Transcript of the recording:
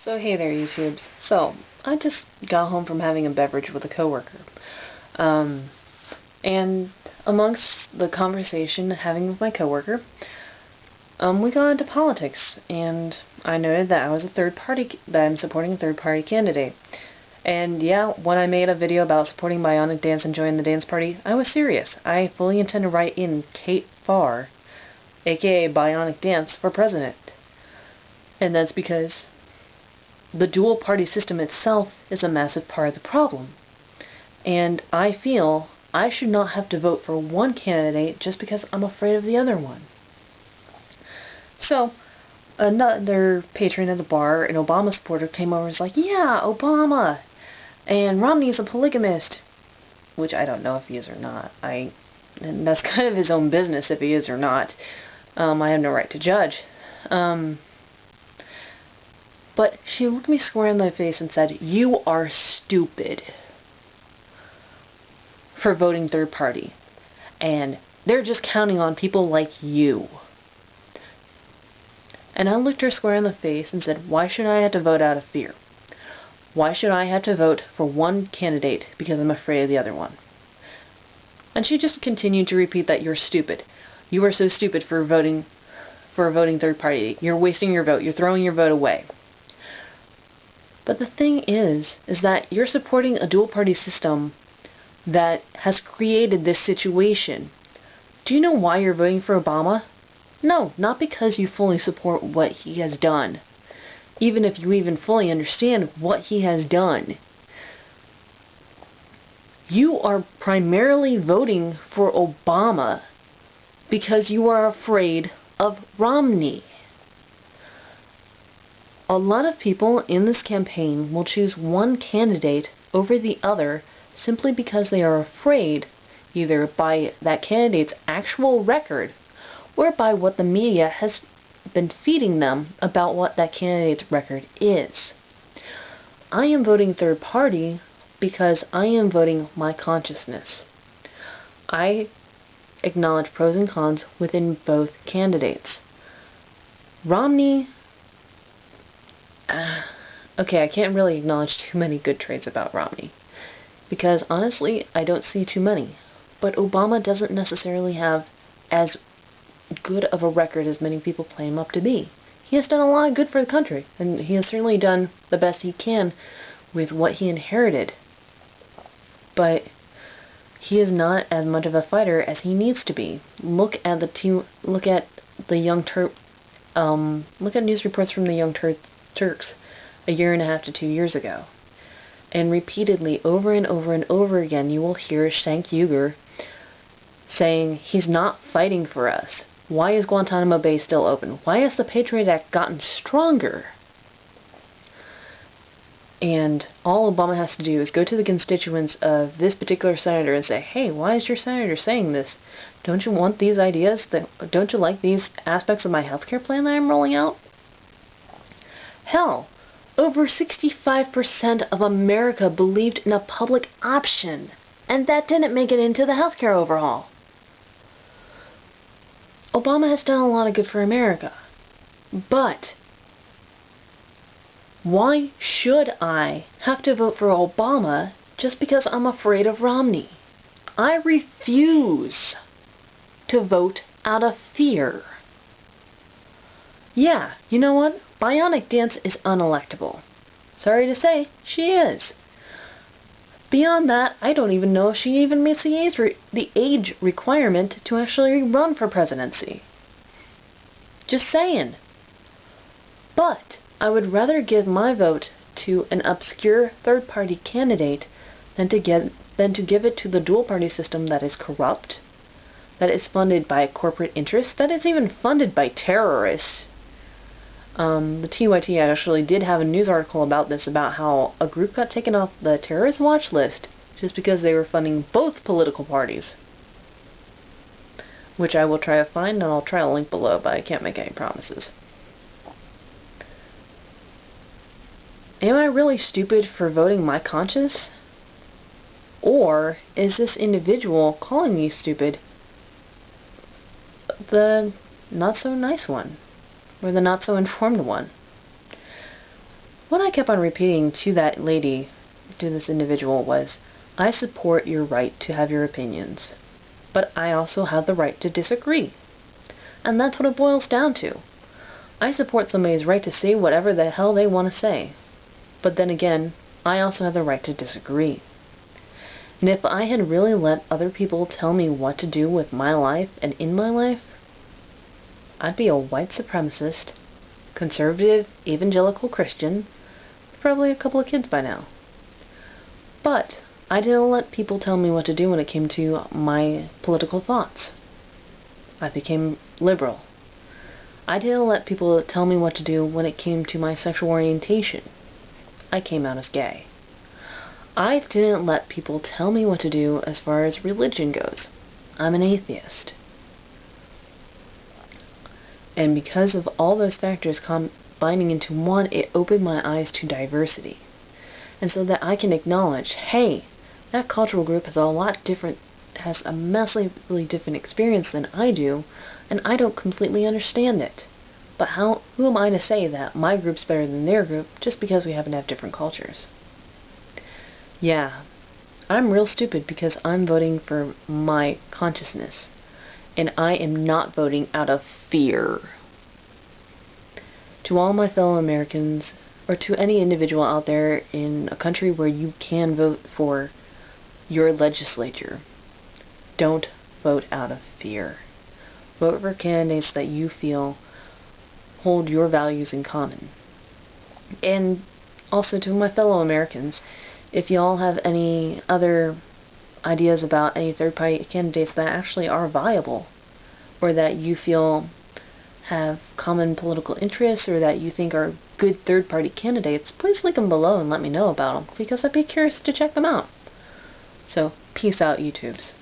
So hey there, YouTubes. So, I just got home from having a beverage with a coworker. And amongst the conversation having with my coworker, we got into politics, and I noted that I'm supporting a third-party candidate. And yeah, when I made a video about supporting Bionic Dance and joining the dance party, I was serious. I fully intend to write in Kate Farr, aka Bionic Dance, for president. And that's because the dual party system itself is a massive part of the problem. And I feel I should not have to vote for one candidate just because I'm afraid of the other one. So, another patron at the bar, an Obama supporter, came over and was like, "Yeah, Obama! And Romney's a polygamist." Which I don't know if he is or not. And that's kind of his own business if he is or not. I have no right to judge. But she looked me square in the face and said, "You are stupid for voting third party. And they're just counting on people like you." And I looked her square in the face and said, "Why should I have to vote out of fear? Why should I have to vote for one candidate because I'm afraid of the other one?" And she just continued to repeat that you're stupid. You are so stupid for voting third party. You're wasting your vote. You're throwing your vote away. But the thing is that you're supporting a dual-party system that has created this situation. Do you know why you're voting for Obama? No, not because you fully support what he has done, even if you even fully understand what he has done. You are primarily voting for Obama because you are afraid of Romney. A lot of people in this campaign will choose one candidate over the other simply because they are afraid, either by that candidate's actual record or by what the media has been feeding them about what that candidate's record is. I am voting third party because I am voting my consciousness. I acknowledge pros and cons within both candidates. Romney... okay, I can't really acknowledge too many good traits about Romney, because honestly, I don't see too many. But Obama doesn't necessarily have as good of a record as many people claim up to be. He has done a lot of good for the country, and he has certainly done the best he can with what he inherited. But he is not as much of a fighter as he needs to be. Look at news reports from the Young Turks a year and a half to 2 years ago. And repeatedly, over and over and over again, you will hear Cenk Uygur saying, "He's not fighting for us. Why is Guantanamo Bay still open? Why has the Patriot Act gotten stronger?" And all Obama has to do is go to the constituents of this particular senator and say, "Hey, why is your senator saying this? Don't you want these ideas? Don't you like these aspects of my healthcare plan that I'm rolling out?" Hell, over 65% of America believed in a public option, and that didn't make it into the healthcare overhaul. Obama has done a lot of good for America, but why should I have to vote for Obama just because I'm afraid of Romney? I refuse to vote out of fear. Yeah, you know what? Bionic Dance is unelectable. Sorry to say, she is. Beyond that, I don't even know if she even meets the age requirement to actually run for presidency. Just saying. But I would rather give my vote to an obscure third-party candidate than to give it to the dual-party system that is corrupt, that is funded by corporate interests, that is even funded by terrorists. The TYT actually did have a news article about this, about how a group got taken off the terrorist watch list just because they were funding both political parties. Which I will try to find, and I'll try to link below, but I can't make any promises. Am I really stupid for voting my conscience? Or is this individual calling me stupid the not so nice one? Or the not-so-informed one? What I kept on repeating to that lady, to this individual, was, I support your right to have your opinions, but I also have the right to disagree. And that's what it boils down to. I support somebody's right to say whatever the hell they want to say. But then again, I also have the right to disagree. And if I had really let other people tell me what to do with my life and in my life, I'd be a white supremacist, conservative, evangelical Christian, with probably a couple of kids by now. But I didn't let people tell me what to do when it came to my political thoughts. I became liberal. I didn't let people tell me what to do when it came to my sexual orientation. I came out as gay. I didn't let people tell me what to do as far as religion goes. I'm an atheist. And because of all those factors combining into one, it opened my eyes to diversity. And so that I can acknowledge, hey, that cultural group has a massively different experience than I do, and I don't completely understand it. But who am I to say that my group's better than their group just because we happen to have different cultures? Yeah, I'm real stupid because I'm voting for my consciousness, and I am not voting out of fear. To all my fellow Americans, or to any individual out there in a country where you can vote for your legislature, don't vote out of fear. Vote for candidates that you feel hold your values in common. And also to my fellow Americans, if y'all have any other ideas about any third-party candidates that actually are viable, or that you feel have common political interests, or that you think are good third-party candidates, please link them below and let me know about them, because I'd be curious to check them out. So, peace out, YouTubes.